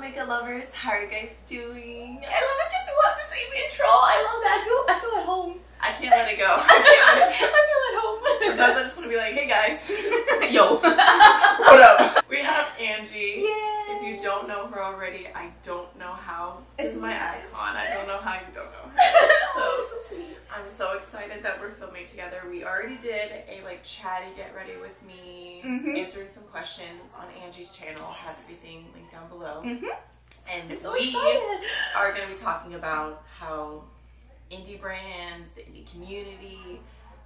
makeup lovers, how are you guys doing? I love the same intro. I love that. I feel at home. I can't let it go. I feel at home. Sometimes I just want to be like, hey guys. Yo. What up? We have Angie. Yeah. If you don't know her already, I don't know how. This is my icon. I don't know how you don't know her. So sweet. I'm so excited that we're filming together. We already did a chatty get ready with me, answering some questions on Angie's channel. I'll have everything linked down below. And I'm so we excited. are going to be talking about how indie brands, the indie community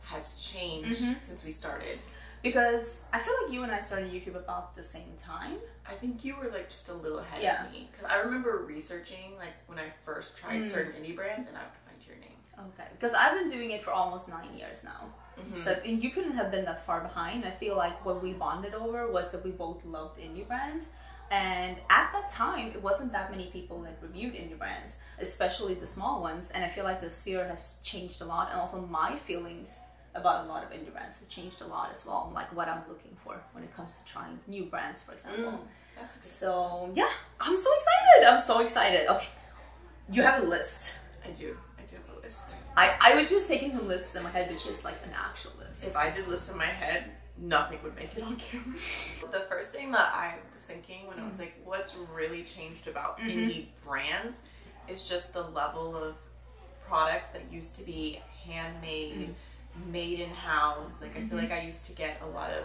has changed since we started. Because I feel like you and I started YouTube about the same time. I think you were like just a little ahead of me. Because I remember researching like when I first tried certain indie brands and I would find your name. Okay. Because I've been doing it for almost 9 years now. So and you couldn't have been that far behind. I feel like what we bonded over was that we both loved indie brands. And at that time, it wasn't that many people that reviewed indie brands, especially the small ones. And I feel like the sphere has changed a lot. And also my feelings about a lot of indie brands have changed a lot as well. Like what I'm looking for when it comes to trying new brands, for example. So yeah, I'm so excited. I'm so excited. Okay, you have a list. I do have a list. I was just taking some lists in my head, which is like an actual list. If I did lists in my head, nothing would make it on camera. The first thing that I was thinking when I was like, what's really changed about indie brands is just the level of products that used to be handmade, made in-house. Like I feel like I used to get a lot of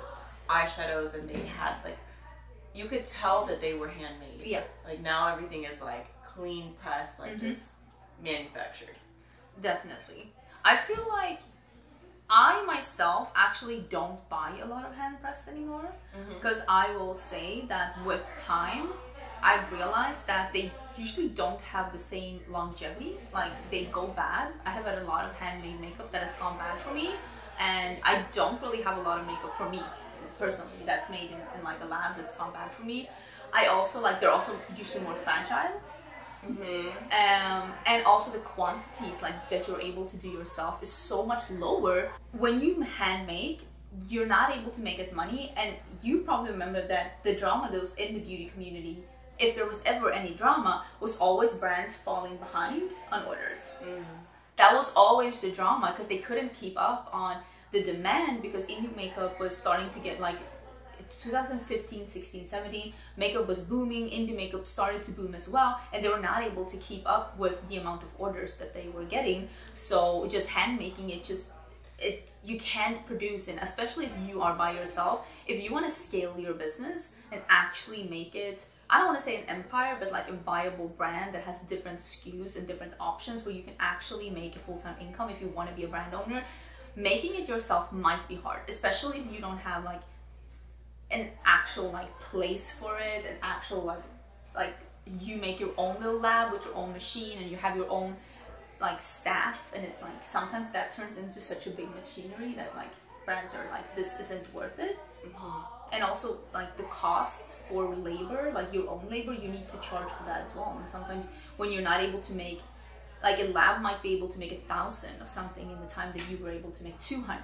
eyeshadows and they had like, you could tell that they were handmade. Yeah. Like now everything is like clean pressed, like just manufactured. Definitely. I feel like I myself actually don't buy a lot of hand pressed anymore because I will say that with time I've realized that they usually don't have the same longevity. Like they go bad. I have had a lot of handmade makeup that has gone bad for me, and I don't really have a lot of makeup for me personally that's made in like a lab that's gone bad for me. I also like they're also usually more fragile. And also the quantities like that you're able to do yourself is so much lower. When you hand make, you're not able to make as money, and you probably remember that the drama that was in the beauty community, if there was ever any drama, was always brands falling behind on orders. That was always the drama because they couldn't keep up on the demand because indie makeup was starting to get like 2015, 16, 17, makeup was booming, indie makeup started to boom as well, and they were not able to keep up with the amount of orders that they were getting. So just hand making you can't produce, and especially if you are by yourself, if you want to scale your business and actually make it, I don't want to say an empire, but like a viable brand that has different SKUs and different options where you can actually make a full-time income if you want to be a brand owner, making it yourself might be hard, especially if you don't have like an actual like place for it, an actual like you make your own little lab with your own machine and you have your own like staff, and it's like sometimes that turns into such a big machinery that like brands are like, this isn't worth it. And also like the cost for labor, like your own labor, you need to charge for that as well. And sometimes when you're not able to make, like a lab might be able to make 1,000 of something in the time that you were able to make 200.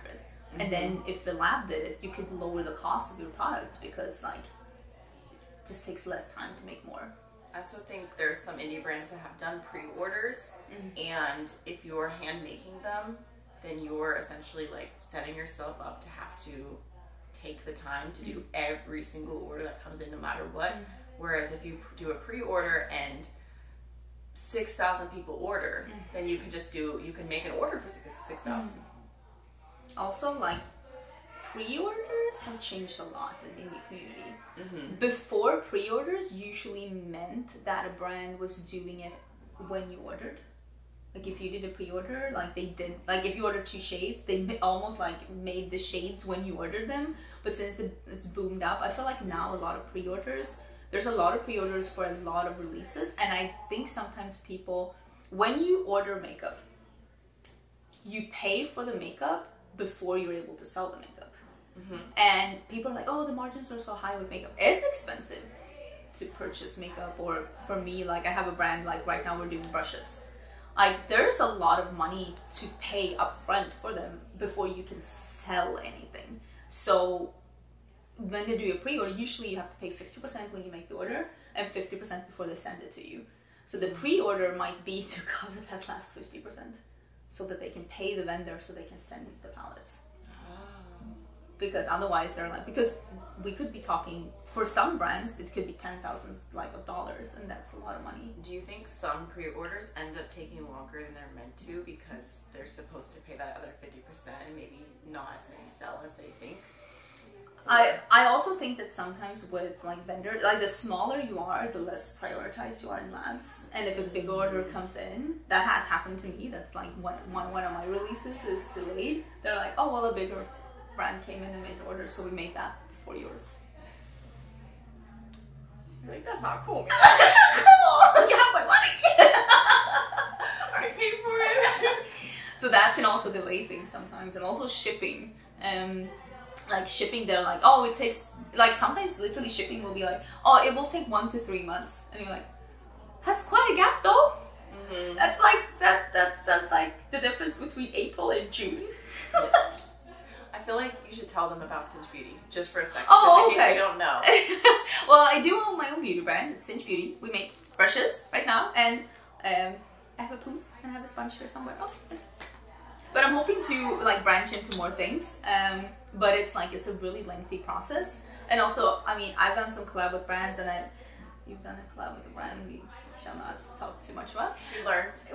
And then if the lab did it, you could lower the cost of your products because like it just takes less time to make more. I also think there's some indie brands that have done pre-orders, and if you're hand making them, then you're essentially like setting yourself up to have to take the time to do every single order that comes in no matter what. Whereas if you do a pre-order and 6,000 people order, then you can make an order for 6,000. Also, like, pre-orders have changed a lot in the indie community. Before, pre-orders usually meant that a brand was doing it when you ordered. Like, if you did a pre-order, like they did, like if you ordered 2 shades, they almost like made the shades when you ordered them. But since it's boomed up, I feel like now a lot of pre-orders, there's a lot of pre-orders for a lot of releases. And I think sometimes people, when you order makeup, you pay for the makeup before you're able to sell the makeup. And people are like, oh, the margins are so high with makeup. It's expensive to purchase makeup, or for me, like I have a brand, like right now we're doing brushes. Like there's a lot of money to pay upfront for them before you can sell anything. So when they do a pre-order, usually you have to pay 50% when you make the order, and 50% before they send it to you. So the pre-order might be to cover that last 50%, so that they can pay the vendor so they can send the pallets. Because otherwise they're like, because we could be talking, for some brands it could be $10,000 of dollars, and that's a lot of money. Do you think some pre-orders end up taking longer than they're meant to because they're supposed to pay that other 50% and maybe not as many sell as they think? I also think that sometimes with like vendors, like the smaller you are, the less prioritized you are in labs. And if a big order comes in, that has happened to me. That's like one of my releases is delayed. They're like, oh well, a bigger brand came in and made the order, so we made that before yours. You're like, that's not cool, man. That's not cool. You have my money. I already paid for it. So that can also delay things sometimes, and also shipping. Like shipping, they're like, oh, it takes, like sometimes literally shipping will be like, oh, it will take 1 to 3 months, and you're like, that's quite a gap though. Mm-hmm. That's like that's like the difference between April and June. I feel like you should tell them about Cinch Beauty just for a second, oh, just in case they don't know. Well, I do own my own beauty brand. It's Cinch Beauty. We make brushes right now, and I have a poof and I have a sponge here somewhere. Oh. But I'm hoping to like branch into more things. But it's like, it's a really lengthy process. And also, I mean, I've done some collab with brands, and you've done a collab with a brand we shall not talk too much about.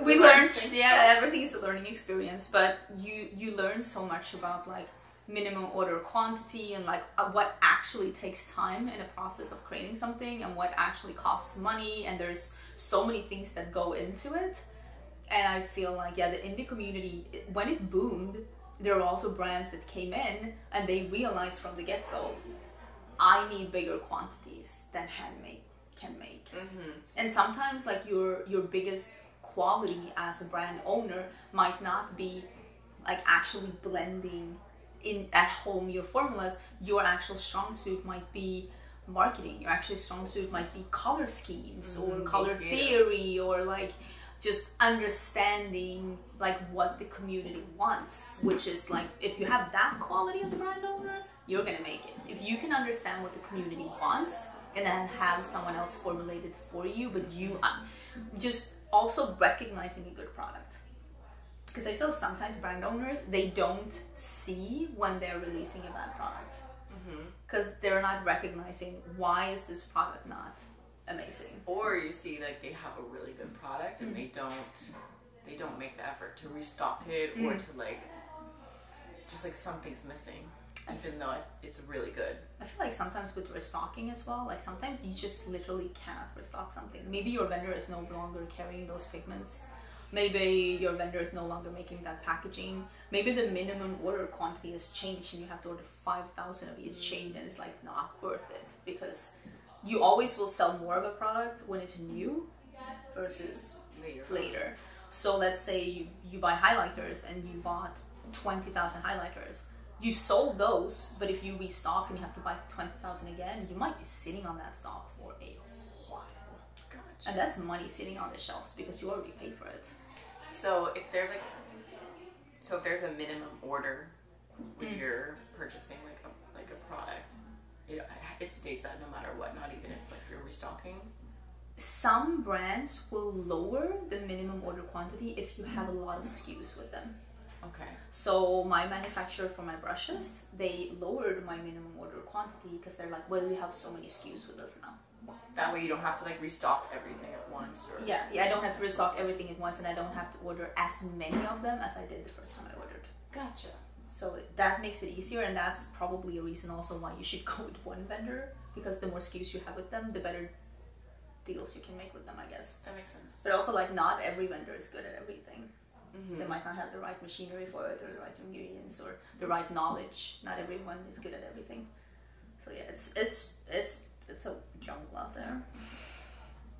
We learned, yeah, everything is a learning experience, but you learn so much about like minimum order quantity and like what actually takes time in a process of creating something, and what actually costs money, and there's so many things that go into it. And I feel like, yeah, the indie community, when it boomed, there were also brands that came in and they realized from the get-go, I need bigger quantities than handmade can make. Mm-hmm. And sometimes like your biggest quality as a brand owner might not be like actually blending in at home your formulas. Your actual strong suit might be marketing. Your actual strong suit might be color schemes, or color theory, or like just understanding like what the community wants, which is like, if you have that quality as a brand owner, you're gonna make it. If you can understand what the community wants and then have someone else formulate it for you, but you just also recognizing a good product. Because I feel sometimes brand owners, they don't see when they're releasing a bad product, because they're not recognizing, why is this product not amazing? Or you see like they have a really good product and they don't make the effort to restock it, or to like, just like something's missing, even though it's really good. I feel like sometimes with restocking as well, like sometimes you just literally cannot restock something. Maybe your vendor is no longer carrying those pigments. Maybe your vendor is no longer making that packaging. Maybe the minimum order quantity has changed and you have to order 5,000 of each changed, and it's like not worth it, because you always will sell more of a product when it's new versus later. So let's say you buy highlighters and you bought 20,000 highlighters. You sold those, but if you restock and you have to buy 20,000 again, you might be sitting on that stock for a while. Gotcha. And that's money sitting on the shelves because you already paid for it. So if there's a minimum order when you're purchasing like a product, it states that no matter what, not even if like you're restocking. Some brands will lower the minimum order quantity if you have a lot of SKUs with them. Okay. So my manufacturer for my brushes, they lowered my minimum order quantity because they're like, well, we have so many SKUs with us now. That way you don't have to like restock everything at once. Or... Yeah, I don't have to restock everything at once, and I don't have to order as many of them as I did the first time I ordered. Gotcha. So that makes it easier, and that's probably a reason also why you should go with one vendor, because the more SKUs you have with them, the better deals you can make with them, I guess. That makes sense. But also, like, not every vendor is good at everything. They might not have the right machinery for it, or the right ingredients, or the right knowledge. Not everyone is good at everything. So yeah, it's a jungle out there.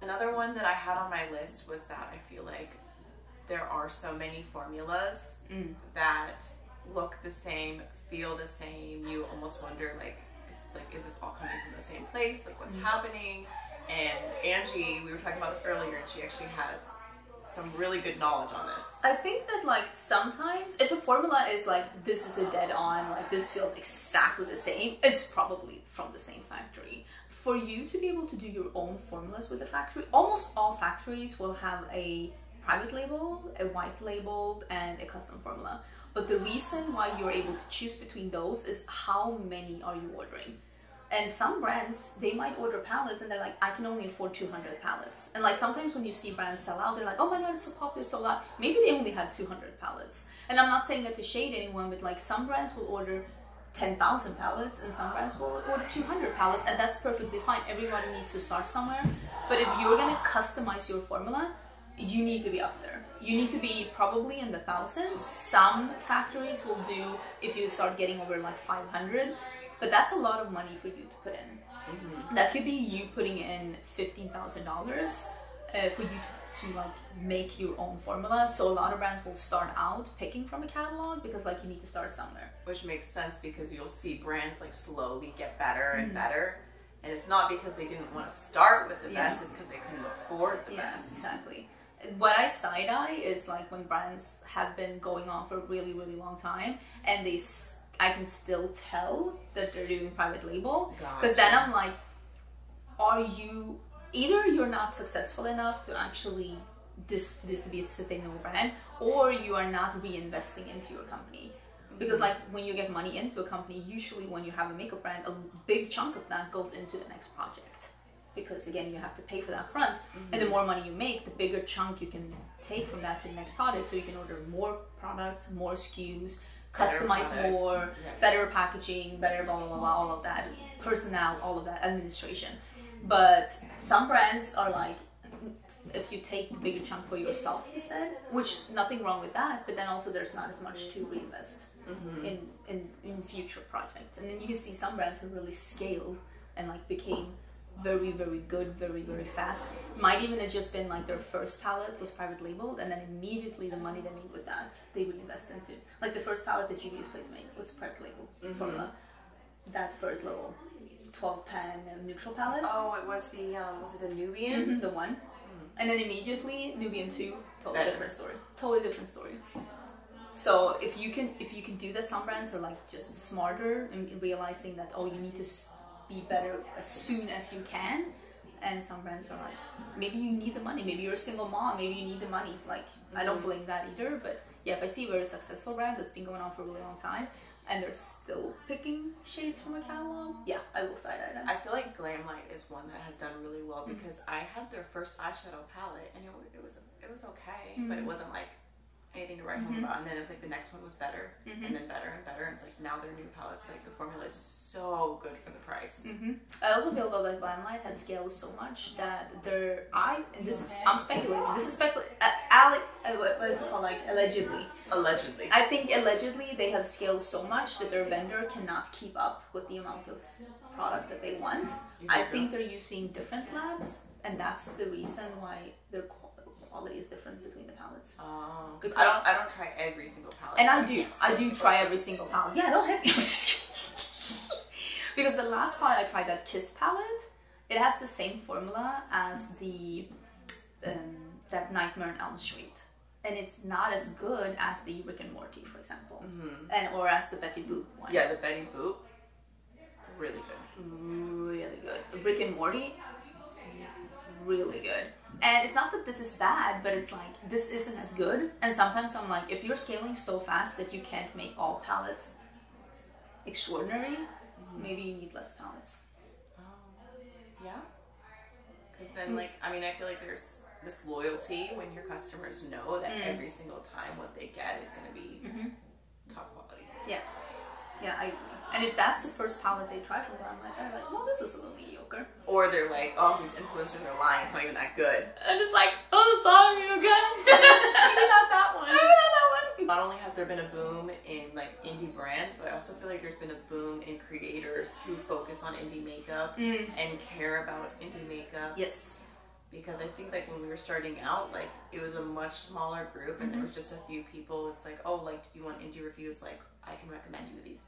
Another one that I had on my list was that I feel like there are so many formulas that look the same, feel the same. You almost wonder is this all coming from the same place? Like, what's happening? And Angie, we were talking about this earlier, and she actually has some really good knowledge on this. I think that like sometimes if a formula is like, this is a dead on, like this feels exactly the same, it's probably from the same factory. for you to be able to do your own formulas with the factory, almost all factories will have a private label, a white label, and a custom formula. But the reason why you're able to choose between those is how many are you ordering. And some brands, they might order palettes and they're like, I can only afford 200 palettes. And like sometimes when you see brands sell out, they're like, oh my god, it's so popular, sold out. Maybe they only had 200 palettes. And I'm not saying that to shade anyone, but like some brands will order 10,000 palettes and some brands will order 200 palettes, and that's perfectly fine. Everybody needs to start somewhere. But if you're gonna customize your formula, you need to be up there. You need to be probably in the thousands. Some factories will do if you start getting over like 500, but that's a lot of money for you to put in. That could be you putting in $15,000 for you to like make your own formula. So a lot of brands will start out picking from a catalog because like you need to start somewhere. Which makes sense because you'll see brands like slowly get better and better. And it's not because they didn't want to start with the best, it's because they couldn't afford the best. Exactly. What I side-eye is like when brands have been going on for a really, really long time and I can still tell that they're doing private label. Because then I'm like, are you, either you're not successful enough to actually this to be a sustainable brand, or you are not reinvesting into your company. Because like when you get money into a company, usually when you have a makeup brand, a big chunk of that goes into the next project. Because again, you have to pay for that front, and the more money you make, the bigger chunk you can take from that to the next project. So you can order more products, more SKUs, customize more, better packaging, better blah, blah, blah, blah, all of that, personnel, all of that, administration. But some brands are like, if you take the bigger chunk for yourself instead, which nothing wrong with that, but then also there's not as much to reinvest in future projects. And then you can see some brands have really scaled and like became very, very good, very, very fast. Might even have just been like their first palette was private labeled, and then immediately the money they made with that, they would invest into. Like the first palette that Juvia's Place made was private label formula. That first little 12 pan neutral palette. Oh, it was the, was it the Nubian? The one. And then immediately Nubian 2, totally different story. Totally different story. So if you can do that, some brands are like just smarter in realizing that, oh, you need to be better as soon as you can, and some brands are like, maybe you need the money, maybe you're a single mom, maybe you need the money. Like I don't blame that either, but yeah, if I see a very successful brand that's been going on for a really long time and they're still picking shades from a catalog, yeah, I will side-eye them. I feel like GlamLite is one that has done really well because I had their first eyeshadow palette and it was okay, but it wasn't like anything to write home about. And then it was like the next one was better, and then better and better. And it's like now their new palettes, like the formula is so good for the price. I also feel though that GlamLite has scaled so much that I'm speculating. This is what is it called? Like allegedly. Allegedly. I think allegedly they have scaled so much that their vendor cannot keep up with the amount of product that they want. I think they're using different labs, and that's the reason why their quality is different between the palettes. Because I don't try every single palette. And I do try every single palette. Yeah, don't hit me. Because the last palette I tried, that Kiss palette, it has the same formula as the that Nightmare on Elm Street, and it's not as good as the Rick and Morty, for example, or as the Betty Boop one. Yeah, the Betty Boop, really good. Really good. Rick and Morty, really good. And it's not that this is bad, but it's like, this isn't as good. And sometimes I'm like, if you're scaling so fast that you can't make all palettes extraordinary, maybe you need less palettes. Yeah. Because then, like, I mean, I feel like there's this loyalty when your customers know that every single time what they get is going to be top quality. Yeah. Yeah, I agree. And if that's the first palette they try from GlamLite, they're like, well, this was a little mediocre. Or they're like, oh, these influencers are lying, it's not even that good. And it's like, oh, sorry, okay. Maybe not that one. Maybe not that one. Not only has there been a boom in like indie brands, but I also feel like there's been a boom in creators who focus on indie makeup and care about indie makeup. Yes. Because I think like when we were starting out, like it was a much smaller group and there was just a few people. It's like, oh, like, do you want indie reviews? Like, I can recommend you these.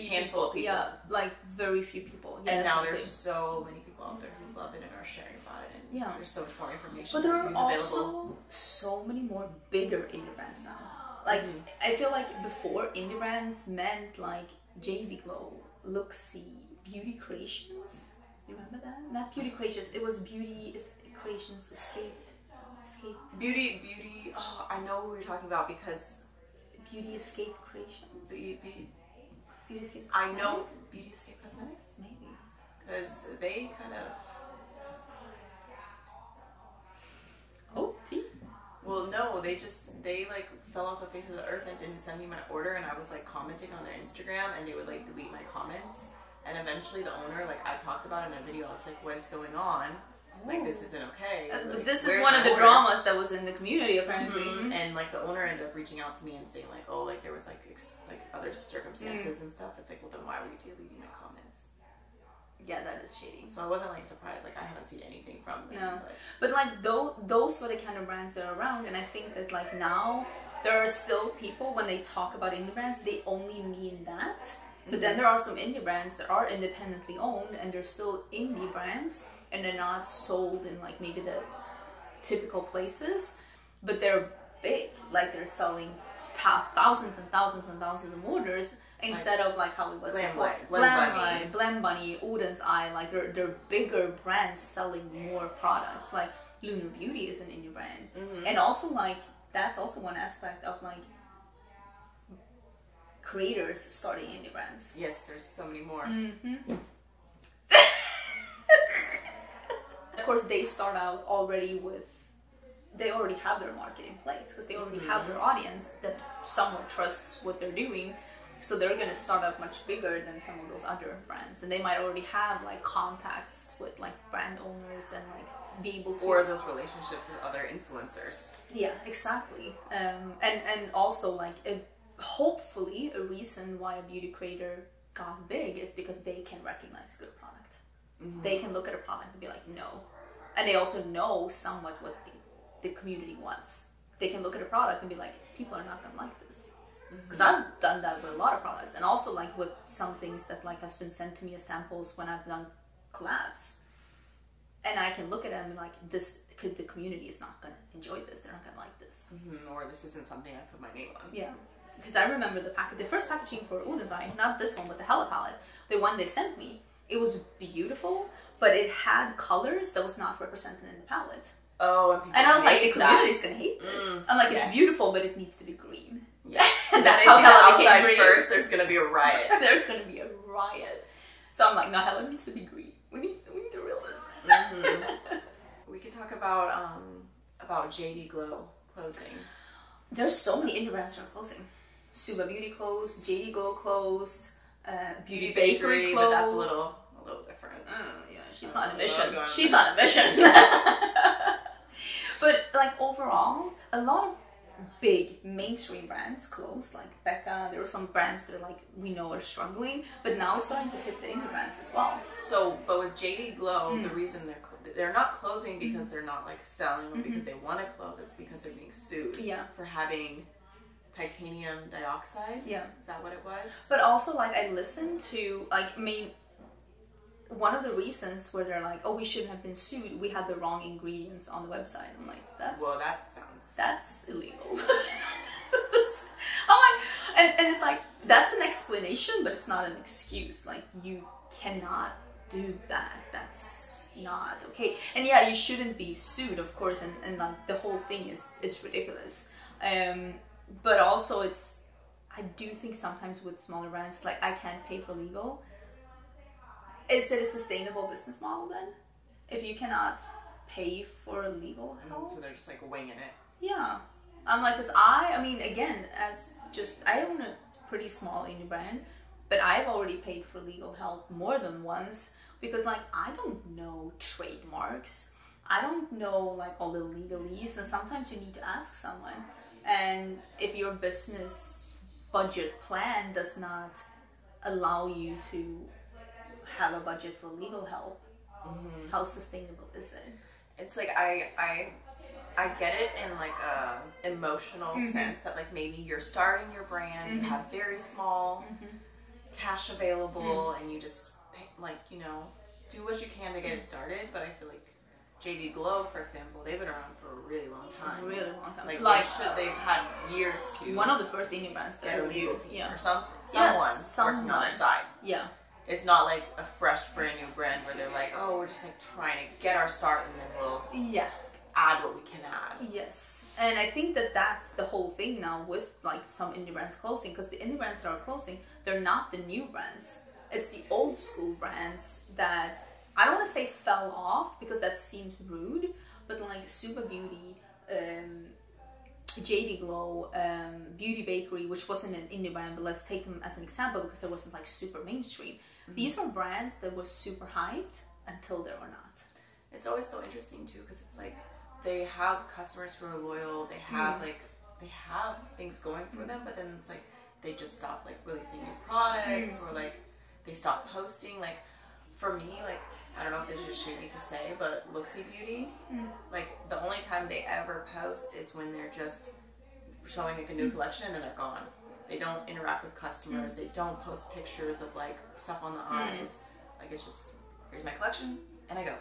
Handful of people. Yeah, like very few people. Yeah, and now there's so many people out there who love it and are sharing about it, and there's so much more information. But there are also so many more bigger indie brands now. Like I feel like before indie brands meant like JD Glow, Looksy, Beauty Creations. You remember that? Not Beauty Creations. It was Beauty Creations Escape. Beauty. Oh, I know who you're talking about because Beauty Escape Creation. Beauty Escape Cosmetics? I know Beauty Escape Cosmetics. Maybe. Because they kind of. Oh, tea. Well, no, they like fell off the face of the earth and didn't send me my order, and I was like commenting on their Instagram, and they would like delete my comments, and eventually the owner, like I talked about it in a video, I was like, what is going on? Like, this isn't okay. But Like, this is one of the dramas that was in the community, apparently. Mm-hmm. And like the owner ended up reaching out to me and saying like, oh, like there was like other circumstances and stuff. It's like, well, then why were you deleting my comments? Yeah, that is shady. So I wasn't like surprised. Like I haven't seen anything from them. No, but like those were the kind of brands that are around, and I think that like now there are still people when they talk about indie brands, they only mean that. But then there are some indie brands that are independently owned, and they're still indie brands, and they're not sold in like maybe the typical places, but they're big. Like they're selling thousands and thousands and thousands of orders instead of like how it was before. GlamLite, Blem Bunny, Oden's Eye. Like they're bigger brands selling more products. Like Lunar Beauty is an indie brand, and also like that's also one aspect of like creators starting indie brands. Yes, there's so many more. Of course, they start out already they already have their market in place because they already have their audience that somewhat trusts what they're doing. So they're going to start up much bigger than some of those other brands. And they might already have like contacts with like brand owners and like be able to... Or those relationships with other influencers. Yeah, exactly. And also like hopefully a reason why a beauty creator got big is because they can recognize a good product. They can look at a product and be like, no. And they also know somewhat what the community wants. They can look at a product and be like, people are not gonna like this. Because I've done that with a lot of products, and also like with some things that like has been sent to me as samples when I've done collabs. And I can look at it and be like, the community is not gonna enjoy this. They're not gonna like this. Or this isn't something I put my name on. Yeah. Because I remember the first packaging for Oden's Eye, not this one, but the Hella palette, the one they sent me, it was beautiful, but it had colors that was not represented in the palette. Oh, and I was like, the community's gonna hate this. I'm like, it's beautiful, but it needs to be green. Yeah. And that's how Hella became green. First, there's gonna be a riot. There's gonna be a riot. So I'm like, no, Hella needs to be green. We need to reel this. We could talk about JD Glow closing. There's so many indie brands that are closing. Suba Beauty closed, JD Glow closed, Beauty Bakery closed. But that's a little different. Yeah, she's on a mission. She's on a mission. But like overall, a lot of big mainstream brands closed, like Becca. There were some brands that are like we know are struggling, but now it's starting to hit the indie brands as well. So, but with JD Glow, the reason they're not closing because they're not like selling or because they want to close, it's because they're being sued for having titanium dioxide. Yeah, is that what it was? But also, like I listened to one of the reasons where they're like, oh, we shouldn't have been sued. We had the wrong ingredients on the website. I'm like, that's illegal. I'm like, and it's like, that's an explanation, but it's not an excuse. Like, you cannot do that. That's not okay. And yeah, you shouldn't be sued, of course, and like, the whole thing is ridiculous. But also I do think sometimes with smaller brands, like I can't pay for legal. Is it a sustainable business model then? If you cannot pay for legal help? So they're just like winging it. Yeah. I'm like, cause I mean, again, I own a pretty small indie brand, but I've already paid for legal help more than once because like, I don't know trademarks. I don't know like all the legalese, and sometimes you need to ask someone. And if your business budget plan does not allow you to have a budget for legal help, how sustainable is it? It's like I get it in like a emotional sense that like maybe you're starting your brand, you have very small cash available, and you just like, you know, do what you can to get it started. But I feel like JD Glow, for example, they've been around for a really long time. Like they've had years to. One of the first indie brands that get a legal team or someone working on their side. Yeah. It's not like a fresh, brand new brand where they're like, oh, we're just like trying to get our start and then we'll add what we can add. Yes, and I think that that's the whole thing now with like some indie brands closing, because the indie brands that are closing, they're not the new brands. It's the old school brands that, I don't want to say fell off because that seems rude, but like Super Beauty, JD Glow, Beauty Bakery, which wasn't an indie brand, but let's take them as an example because they wasn't like super mainstream. These are brands that were super hyped until they were not. It's always so interesting too, because it's like they have customers who are loyal, they have like, they have things going for them, but then it's like they just stop like releasing new products or like they stop posting. Like for me, like, I don't know if this is shady to say, but Looksy Beauty, like the only time they ever post is when they're just showing like a new collection and then they're gone. They don't interact with customers. They don't post pictures of like stuff on the eyes. Like it's just, here's my collection and I go.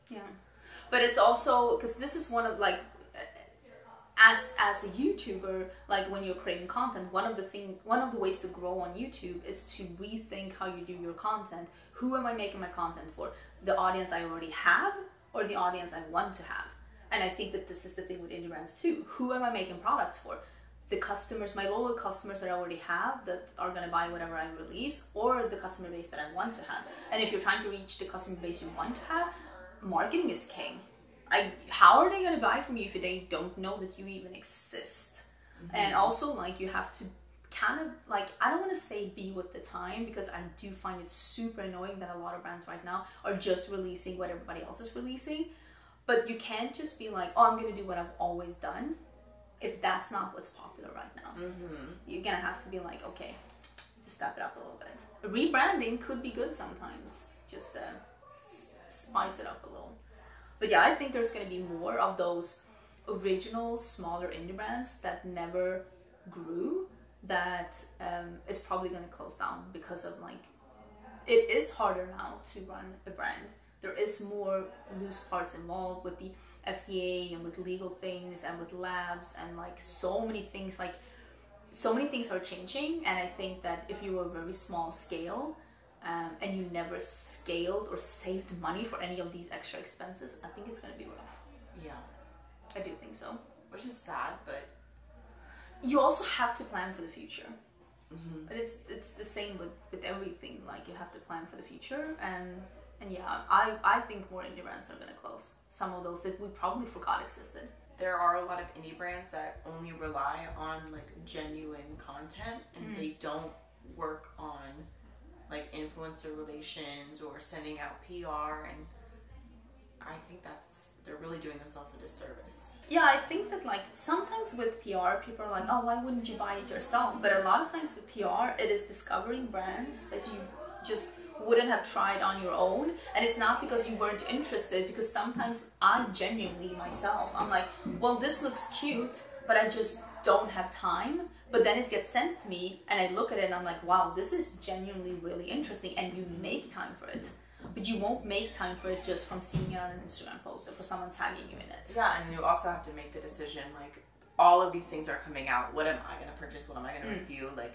Yeah, but it's also because this is one of like, as a YouTuber, like when you're creating content, one of the ways to grow on YouTube is to rethink how you do your content. Who am I making my content for? The audience I already have or the audience I want to have? And I think that this is the thing with indie brands too. Who am I making products for? The customers, my loyal customers that I already have that are going to buy whatever I release, or the customer base that I want to have. And if you're trying to reach the customer base you want to have, marketing is king. How are they going to buy from you if they don't know that you even exist? And also, like, you have to kind of, like, I don't want to say be with the time, because I do find it super annoying that a lot of brands right now are just releasing what everybody else is releasing. But you can't just be like, oh, I'm going to do what I've always done, if that's not what's popular right now. You're going to have to be like, okay, just step it up a little bit. Rebranding could be good sometimes, just spice it up a little. But yeah, I think there's going to be more of those original smaller indie brands that never grew, that is probably going to close down because of, like, it is harder now to run a brand. There is more loose parts involved with the FDA and with legal things and with labs and like so many things are changing. And I think that if you were a very small scale and you never scaled or saved money for any of these extra expenses, I think it's going to be rough. Yeah, I do think so. Which is sad, but you also have to plan for the future. But it's the same with everything. Like, you have to plan for the future, and yeah, I think more indie brands are going to close. Some of those that we probably forgot existed. There are a lot of indie brands that only rely on like genuine content, and they don't work on like influencer relations or sending out PR, and I think they're really doing themselves a disservice. Yeah, I think that like sometimes with PR, people are like, oh, why wouldn't you buy it yourself? But a lot of times with PR, it is discovering brands that you just wouldn't have tried on your own. And it's not because you weren't interested, because sometimes I genuinely myself, I'm like, well, this looks cute, but I just don't have time. But then it gets sent to me and I look at it and I'm like, wow, this is genuinely really interesting, and you make time for it. But you won't make time for it just from seeing it on an Instagram post or for someone tagging you in it. Yeah, and you also have to make the decision, like, all of these things are coming out. What am I going to purchase? What am I going to review? Like,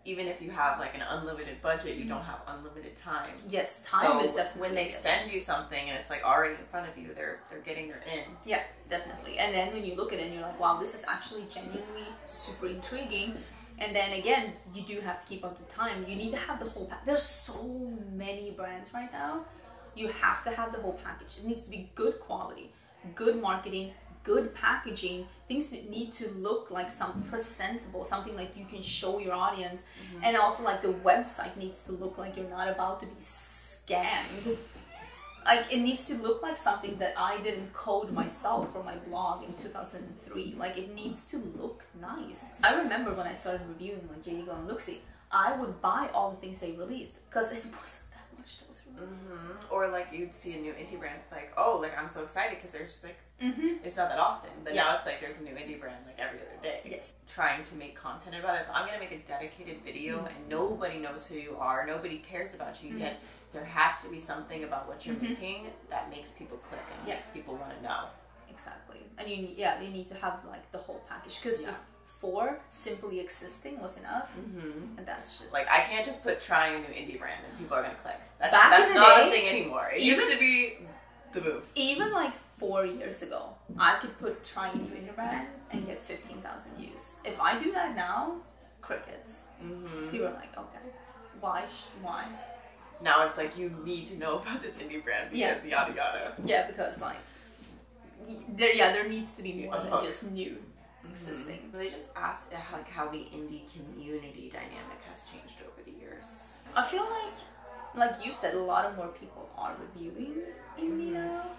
even if you have, like, an unlimited budget, you don't have unlimited time. Yes, time is definitely when they send you something and it's, like, already in front of you, they're getting their in. Yeah, definitely. And then when you look at it and you're like, wow, this is actually genuinely super intriguing. And then again, you do have to keep up the time. You need to have the whole package. There's so many brands right now. You have to have the whole package. It needs to be good quality, good marketing, good packaging. Things that need to look like something presentable, something like you can show your audience. And also, like, the website needs to look like you're not about to be scammed. Like, it needs to look like something that I didn't code myself for my blog in 2003. Like, it needs to look nice. I remember when I started reviewing like JD Glow and Looksy, I would buy all the things they released because it wasn't that much that was released. Or like you'd see a new indie brand, it's like, oh, like I'm so excited because there's just like, it's not that often. But now it's like there's a new indie brand like every other day. Yes. Trying to make content about it. But I'm going to make a dedicated video and nobody knows who you are. Nobody cares about you yet. There has to be something about what you're making that makes people click and makes people want to know. Exactly. And you need to have like the whole package, because before simply existing was enough, and that's just like I can't just put trying a new indie brand and people are gonna click. That's Back not a thing anymore. It used to be the move. Even like 4 years ago, I could put trying a new indie brand and get 15,000 views. If I do that now, crickets. People are like, okay, why? Now it's like you need to know about this indie brand because yada yada. Yeah, because like there needs to be more than just new existing. They just asked like how the indie community dynamic has changed over the years. I feel like you said, a lot of more people are reviewing indie now,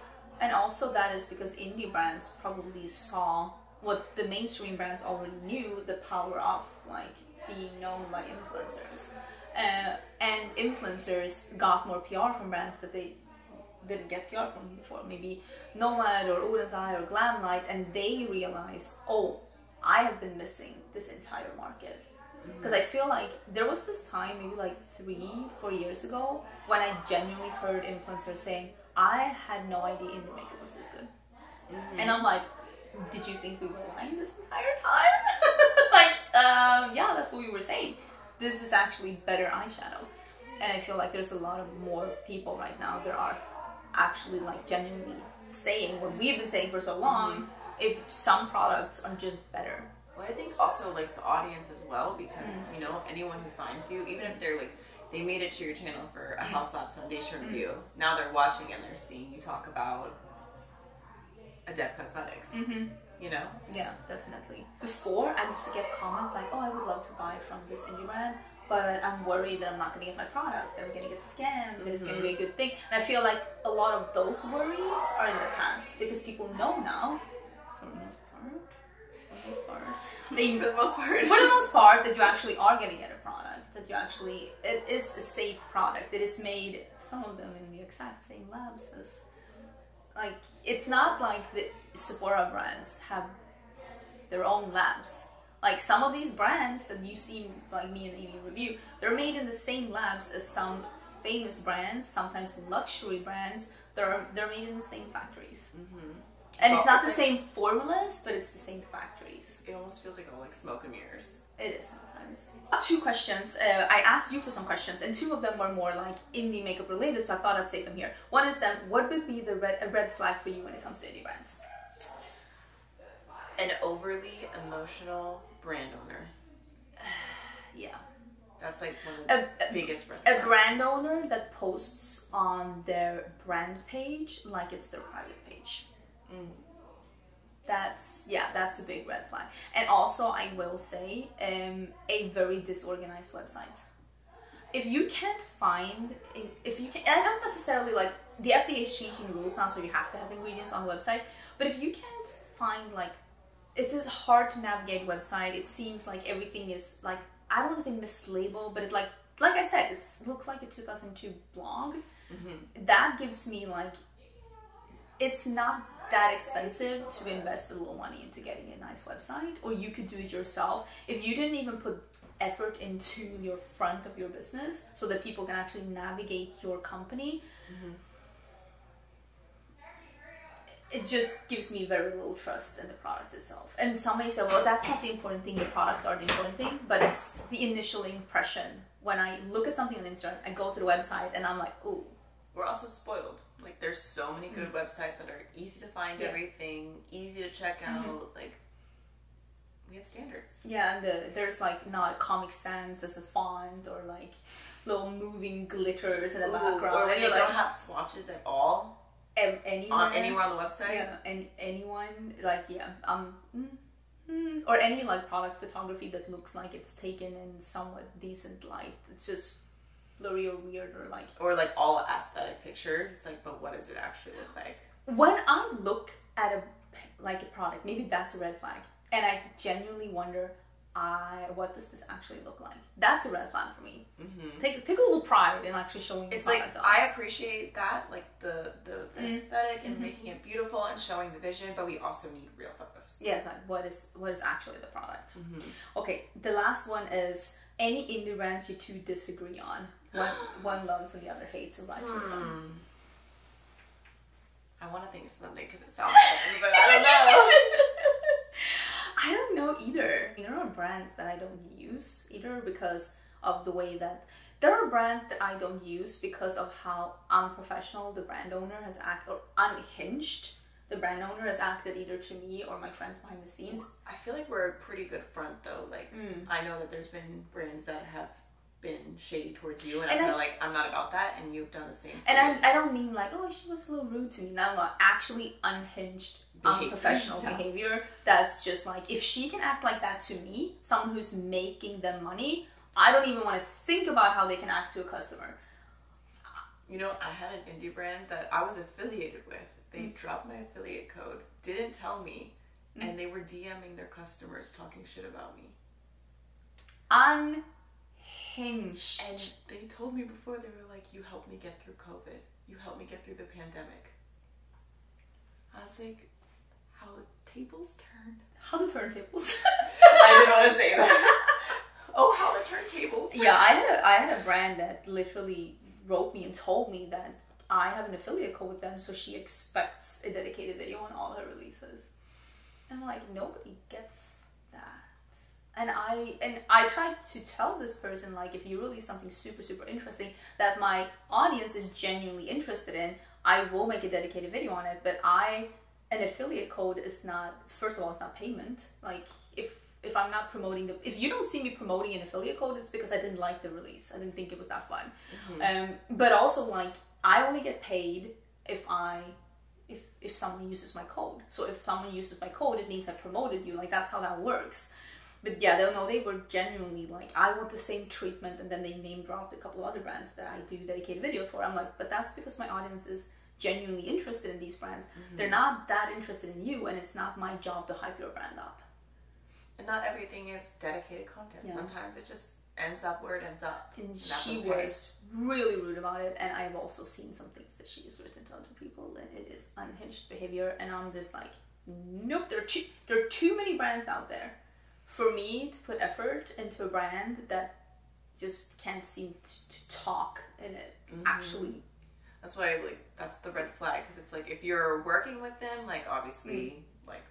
and also that is because indie brands probably saw what the mainstream brands already knew: the power of like being known by influencers. And influencers got more PR from brands that they didn't get PR from before, maybe Nomad or Oden's or GlamLite, and they realized, oh, I have been missing this entire market. Because I feel like there was this time, maybe like 3-4 years ago, when I genuinely heard influencers saying, I had no idea indie makeup was this good. And I'm like, did you think we were lying this entire time? Like, yeah, that's what we were saying. This is actually better eyeshadow. And I feel like there's a lot of more people right now that are actually like genuinely saying what we've been saying for so long, if some products are just better. Well, I think also like the audience as well, because you know, anyone who finds you, even if they're like, they made it to your channel for a House Labs foundation review, now they're watching and they're seeing you talk about Adept Cosmetics. You know? Yeah, definitely. Before, I used to get comments like, oh, I would love to buy from this indie brand, but I'm worried that I'm not going to get my product, that I'm going to get scammed, that it's going to be a good thing. And I feel like a lot of those worries are in the past, because people know now, for the most part, that you actually are going to get a product, that you actually, it is a safe product. It is made, some of them in the exact same labs as, like, it's not like the Sephora brands have their own labs. Like, some of these brands that you see, like me and Amy review, they're made in the same labs as some famous brands, sometimes luxury brands. They're made in the same factories. And it's not the same formulas, but it's the same factories. It almost feels like all like smoke and mirrors. It is sometimes. 2 questions. I asked you for some questions, and 2 of them were more like indie makeup related, so I thought I'd save them here. One is then, what would be a red flag for you when it comes to indie brands? An overly emotional brand owner. Yeah. That's like one of the biggest red flags. A brand owner that posts on their brand page like it's their private page. That's a big red flag. And also, I will say, a very disorganized website. If you can't find, I don't necessarily like, the FDA is changing rules now, so you have to have ingredients on the website, but if you can't find, like, it's a hard to navigate website, it seems like everything is, like, I don't want to say mislabeled, but it like I said, it looks like a 2002 blog. That gives me, like, it's not that expensive to invest a little money into getting a nice website, or you could do it yourself. If you didn't even put effort into your front of your business so that people can actually navigate your company, it just gives me very little trust in the product itself. And somebody said, well, that's not the important thing, the products are the important thing, but it's the initial impression. When I look at something on Instagram, I go to the website and I'm like, ooh. We're also spoiled. Like, there's so many good websites that are easy to find everything, easy to check out. Like, we have standards. Yeah, and there's like not Comic Sans as a font, or like little moving glitters in the background. Or when they like, don't have swatches at all. Anywhere on the website. Yeah, and anyone, like, or any like product photography that looks like it's taken in somewhat decent light. It's just blurry or weird, or like all aesthetic pictures. It's like, but what does it actually look like? When I look at a product, maybe that's a red flag, and I genuinely wonder, what does this actually look like? That's a red flag for me. Take a little pride in actually showing the product. It's like, I appreciate that, like the aesthetic and making it beautiful and showing the vision, but we also need real photos. Yeah, it's like, what is actually the product? Okay, the last one is any indie brands you two disagree on. One loves and the other hates, and vice versa. I want to think of something because it sounds fun, but I don't know. I don't know either. You know, brands that I don't use either because of the way that there are brands that I don't use because of how unprofessional the brand owner has acted, or unhinged the brand owner has acted either to me or my friends behind the scenes. I feel like we're a pretty good front though. Like I know that there's been brands that have been shady towards you, and I'm kind of like, I'm not about that, and you've done the same thing. And I don't mean like, oh, she was a little rude to me. No, not actually unhinged, unprofessional behavior. That's just like, if she can act like that to me, someone who's making them money, I don't even want to think about how they can act to a customer. You know, I had an indie brand that I was affiliated with. They dropped my affiliate code, didn't tell me, and they were DMing their customers talking shit about me. Unhinged. And they told me before, they were like, you helped me get through COVID. You helped me get through the pandemic. I was like, how the tables turned. How the turntables. I didn't want to say that. Oh, how the turntables. Yeah, I had a brand that literally wrote me and told me that I have an affiliate code with them, so she expects a dedicated video on all her releases. And I'm like, nobody gets that. And I tried to tell this person, like, if you release something super, super interesting that my audience is genuinely interested in, I will make a dedicated video on it. But an affiliate code is not, first of all, it's not payment. Like, if I'm not promoting if you don't see me promoting an affiliate code, it's because I didn't like the release. I didn't think it was that fun. But also, like, I only get paid if someone uses my code. So if someone uses my code, it means I promoted you. Like, that's how that works. But yeah, they were genuinely like, I want the same treatment, and then they name dropped a couple of other brands that I do dedicated videos for. I'm like, but that's because my audience is genuinely interested in these brands. They're not that interested in you, and it's not my job to hype your brand up. And not everything is dedicated content. Yeah. Sometimes it just ends up where it ends up. And she was really rude about it. And I've also seen some things that she has written to other people, and it is unhinged behavior. And I'm just like, nope, there are too many brands out there for me to put effort into a brand that just can't seem to talk in it. Actually. That's why, like, that's the red flag. Because it's like, if you're working with them, like, obviously, like,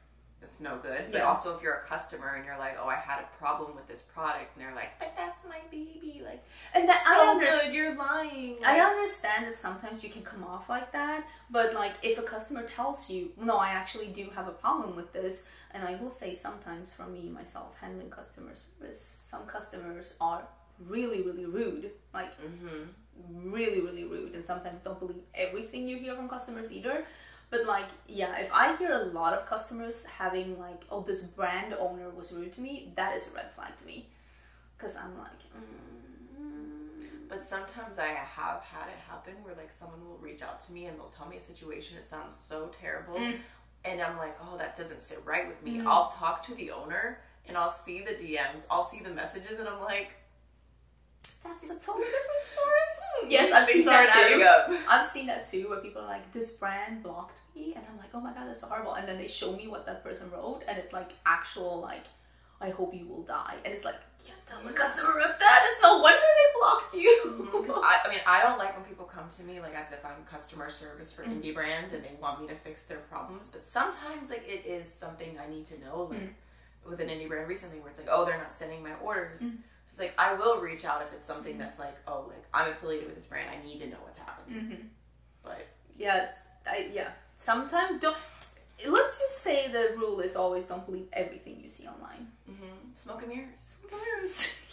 it's no good. But also, if you're a customer and you're like, oh, I had a problem with this product, and they're like, but that's my baby, like, and that so good, you're lying. Like, I understand that sometimes you can come off like that, but like, if a customer tells you, no, I actually do have a problem with this, and I will say sometimes from me myself handling customer service, some customers are really, really rude, like really, really rude, and sometimes don't believe everything you hear from customers either. But like, yeah, if I hear a lot of customers having like, oh, this brand owner was rude to me, that is a red flag to me. Because I'm like, But sometimes I have had it happen where like someone will reach out to me and they'll tell me a situation, it sounds so terrible. And I'm like, oh, that doesn't sit right with me. I'll talk to the owner and I'll see the DMs, I'll see the messages, and I'm like, that's a totally different story. Yes, I've seen that too. I've seen that too, where people are like, this brand blocked me, and I'm like, oh my god, that's so horrible. And then they show me what that person wrote, and it's like actual like, I hope you will die. And it's like, you tell the customer wrote that. It's no wonder they blocked you. I mean, I don't like when people come to me like as if I'm customer service for indie brands and they want me to fix their problems. But sometimes like it is something I need to know. Like with an indie brand recently, where it's like, oh, they're not sending my orders. It's like, I will reach out if it's something that's like, oh, like, I'm affiliated with this brand, I need to know what's happening. But yeah, sometimes don't, let's just say the rule is always don't believe everything you see online. Smoke and mirrors. Smoke and mirrors.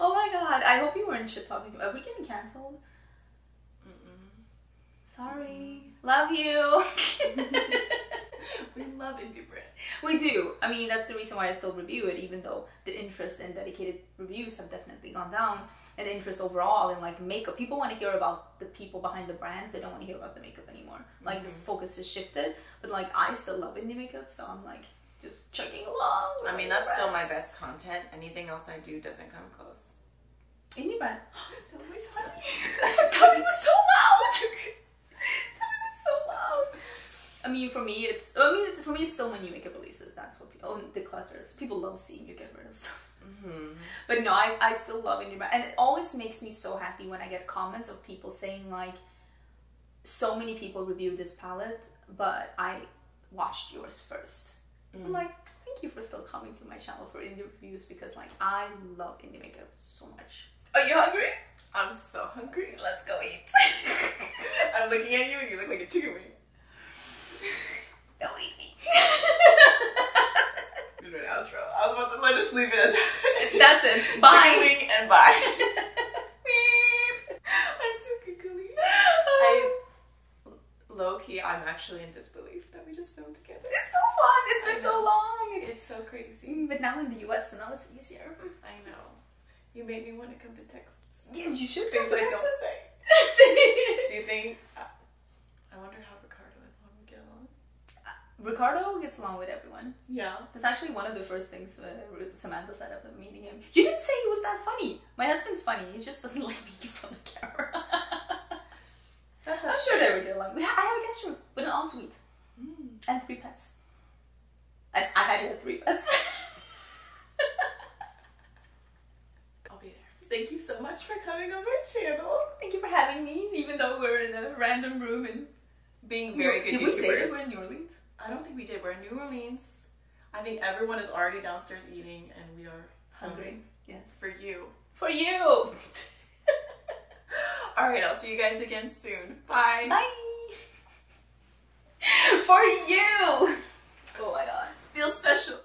Oh my god, I hope you weren't shit talking to me. Are we getting cancelled? Sorry. Love you. We love indie brand. We do. I mean, that's the reason why I still review it, even though the interest in dedicated reviews have definitely gone down, and the interest overall in like makeup. People want to hear about the people behind the brands. They don't want to hear about the makeup anymore. Like the focus has shifted, but like I still love indie makeup, so I'm like just chugging along. I mean, that's still my best content. Anything else I do doesn't come close. Indie brand. Coming so loud. So loud. I mean, for me, it's still my new makeup releases. That's what people, declutters. People love seeing you get rid of stuff. But no, I still love indie brand, and it always makes me so happy when I get comments of people saying like, so many people reviewed this palette, but I watched yours first. I'm like, thank you for still coming to my channel for indie reviews, because like I love indie makeup so much. Are you hungry? I'm so hungry. Let's go eat. I'm looking at you and you look like a chicken wing. Don't eat me. Do an outro. I was about to let us leave it at that. That's it. Bye. Chicken wing and bye. I'm too giggly. Low-key, I'm actually in disbelief that we just filmed together. It's so fun. It's been so long. It's so crazy. But now in the US, so now it's easier. I know. You made me want to come to Texas. Yeah, you should Things come to I Texas. don't say. Do you think? I wonder how Ricardo and Juan would get along. Ricardo gets along with everyone. Yeah. That's actually one of the first things Samantha said after meeting him. You didn't say he was that funny. My husband's funny. He just doesn't like me in front of the camera. I'm sure they would get along. I have a guest room with an ensuite and 3 pets. I had to have 3 pets. I'll be there. Thank you so much for coming on my channel. Thank you for having me, even though we're in a random room and being very good YouTubers. Did we say that we're in New Orleans? I don't think we did. We're in New Orleans. I think everyone is already downstairs eating and we are hungry. Yes. For you. For you! Alright, I'll see you guys again soon. Bye. Bye. For you! Oh my god. Feel special.